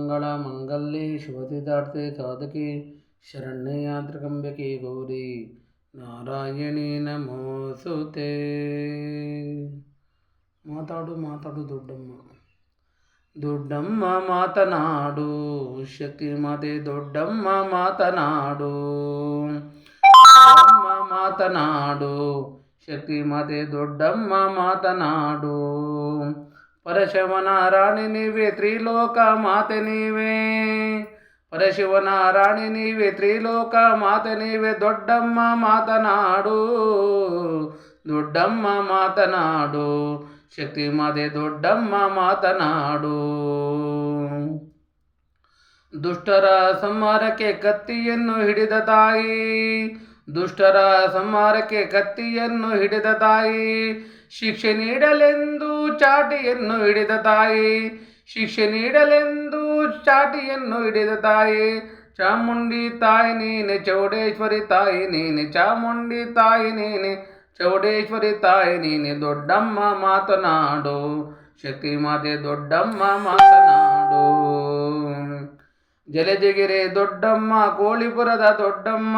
ಸರ್ವಮಂಗಳ ಮಂಗಲ್ಯೆ ಶಿವಸಿದ್ಧಾರ್ಥೆ ಸಾಧಕೆ ಶರಣ್ಯ ತ್ರ್ಯಂಬಕೆ ಗೌರಿ ನಾರಾಯಣಿ ನಮೋಸ್ತುತೇ. ಮಾತಾಡು ಮಾತಾಡು ದೊಡ್ಡಮ್ಮ, ದೊಡ್ಡಮ್ಮ ಮಾತನಾಡು, ಶಕ್ತಿ ಮಾತೆ ದೊಡ್ಡಮ್ಮ ಮಾತನಾಡು, ದೊಡ್ಡಮ್ಮ ಮಾತನಾಡು, ಶಕ್ತಿ ಮಾತೆ ದೊಡ್ಡಮ್ಮ ಮಾತನಾಡು. ಪರಶಿವನ ರಾಣಿ ನೀವೇ, ತ್ರಿಲೋಕ ಮಾತೆ ನೀವೇ, ಪರಶಿವನ ರಾಣಿ ನೀವೇ, ತ್ರಿಲೋಕ ಮಾತೆ ನೀವೇ. ದೊಡ್ಡಮ್ಮ ಮಾತನಾಡು, ದೊಡ್ಡಮ್ಮ ಮಾತನಾಡು, ಶಕ್ತಿ ಮಾತೆ ದೊಡ್ಡಮ್ಮ ಮಾತನಾಡು. ದುಷ್ಟರ ಸಂಹಾರಕ್ಕೆ ಕತ್ತಿಯನ್ನು ಹಿಡಿದ ತಾಯಿ, ದುಷ್ಟರ ಸಂಹಾರಕ್ಕೆ ಕತ್ತಿಯನ್ನು ಹಿಡಿದ ತಾಯಿ. ಶಿಕ್ಷೆ ನೀಡಲೆಂದು ಚಾಟಿಯನ್ನು ಹಿಡಿದ ತಾಯಿ, ಶಿಕ್ಷೆ ನೀಡಲೆಂದು ಚಾಟಿಯನ್ನು ಹಿಡಿದ ತಾಯಿ. ಚಾಮುಂಡಿ ತಾಯಿ ನೀನೆ, ಚೌಡೇಶ್ವರಿ ತಾಯಿ ನೀನೆ, ಚಾಮುಂಡಿ ತಾಯಿ ನೀನೆ, ಚೌಡೇಶ್ವರಿ ತಾಯಿ ನೀನೆ. ದೊಡ್ಡಮ್ಮ ಮಾತನಾಡು, ಶಕ್ತಿ ಮಾತೆ ದೊಡ್ಡಮ್ಮ ಮಾತನಾಡು. ಜಲಜಗಿರೆ ದೊಡ್ಡಮ್ಮ, ಕೋಳಿಪುರದ ದೊಡ್ಡಮ್ಮ,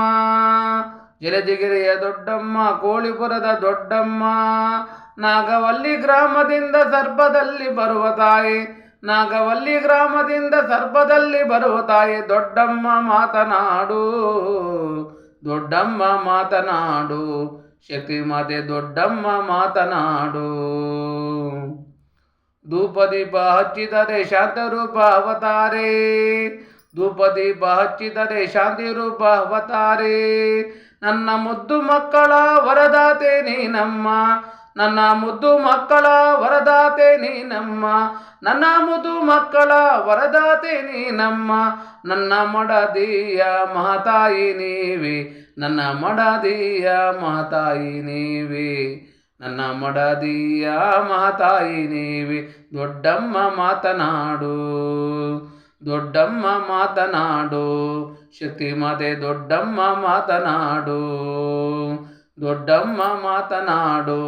ಜಲಜಗಿರಿಯ ದೊಡ್ಡಮ್ಮ, ಕೋಳಿಪುರದ ದೊಡ್ಡಮ್ಮ. ನಾಗವಲ್ಲಿ ಗ್ರಾಮದಿಂದ ಸರ್ಪದಲ್ಲಿ ಬರುವ ತಾಯಿ, ನಾಗವಲ್ಲಿ ಗ್ರಾಮದಿಂದ ಸರ್ಪದಲ್ಲಿ ಬರುವ ತಾಯಿ. ದೊಡ್ಡಮ್ಮ ಮಾತನಾಡು, ದೊಡ್ಡಮ್ಮ ಮಾತನಾಡು, ಶಕ್ತಿ ಮಾತೆ ದೊಡ್ಡಮ್ಮ ಮಾತನಾಡು. ಧೂಪದೀಪ ಹಚ್ಚಿದರೆ ಶಾಂತರೂಪ ಅವತಾರೆ, ಧೂಪದೀಪ ಹಚ್ಚಿದರೆ ಶಾಂತಿ ರೂಪ ಅವತಾರೆ. ನನ್ನ ಮುದ್ದು ಮಕ್ಕಳ ವರದಾತೆ ನೀನಮ್ಮ, ನನ್ನ ಮುದ್ದು ಮಕ್ಕಳ ವರದಾತೆ ನೀನಮ್ಮ, ನನ್ನ ಮುದ್ದು ಮಕ್ಕಳ ವರದಾತೆ ನೀನಮ್ಮ. ನನ್ನ ಮಡದಿಯ ಮಹಾತಾಯಿ ನೀವೇ, ನನ್ನ ಮಡದಿಯ ಮಹಾತಾಯಿ ನೀವೇ, ನನ್ನ ಮಡದಿಯ ಮಹಾತಾಯಿ ನೀವೇ. ದೊಡ್ಡಮ್ಮ ಮಾತನಾಡು, ದೊಡ್ಡಮ್ಮ ಮಾತನಾಡು, ಶಕ್ತಿ ಮಾತೆ ದೊಡ್ಡಮ್ಮ ಮಾತನಾಡು, ದೊಡ್ಡಮ್ಮ ಮಾತನಾಡು,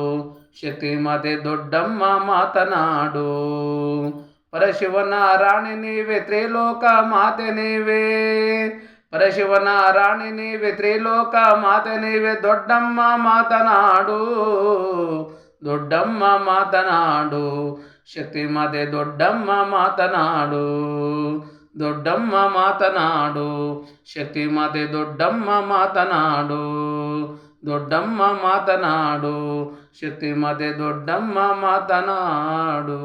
ಶಕ್ತಿ ಮಾತೆ ದೊಡ್ಡಮ್ಮ ಮಾತನಾಡು. ಪರಶಿವನ ರಾಣಿ ನೀವೇ, ತ್ರಿಲೋಕ ಮಾತೆ ನೀವೇ, ಪರಶಿವನ ರಾಣಿ ನೀವೇ, ತ್ರಿಲೋಕ ಮಾತೆ ನೀವೇ. ದೊಡ್ಡಮ್ಮ ಮಾತನಾಡು, ದೊಡ್ಡಮ್ಮ ಮಾತನಾಡು, ಶಕ್ತಿ ಮಾತೆ ದೊಡ್ಡಮ್ಮ ಮಾತನಾಡು, ದೊಡ್ಡಮ್ಮ ಮಾತನಾಡು, ಶಕ್ತಿ ಮಾತೆ ದೊಡ್ಡಮ್ಮ ಮಾತನಾಡು, ದೊಡ್ಡಮ್ಮ ಮಾತನಾಡು, ಶಕ್ತಿ ಮಾತೆ ದೊಡ್ಡಮ್ಮ ಮಾತನಾಡು.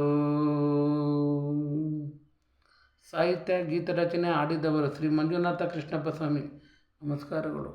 ಸಾಹಿತ್ಯ ಗೀತ ರಚನೆ ಹಾಡಿದವರು ಶ್ರೀ ಮಂಜುನಾಥ ಕೃಷ್ಣಪ್ಪ ಸ್ವಾಮಿ. ನಮಸ್ಕಾರಗಳು.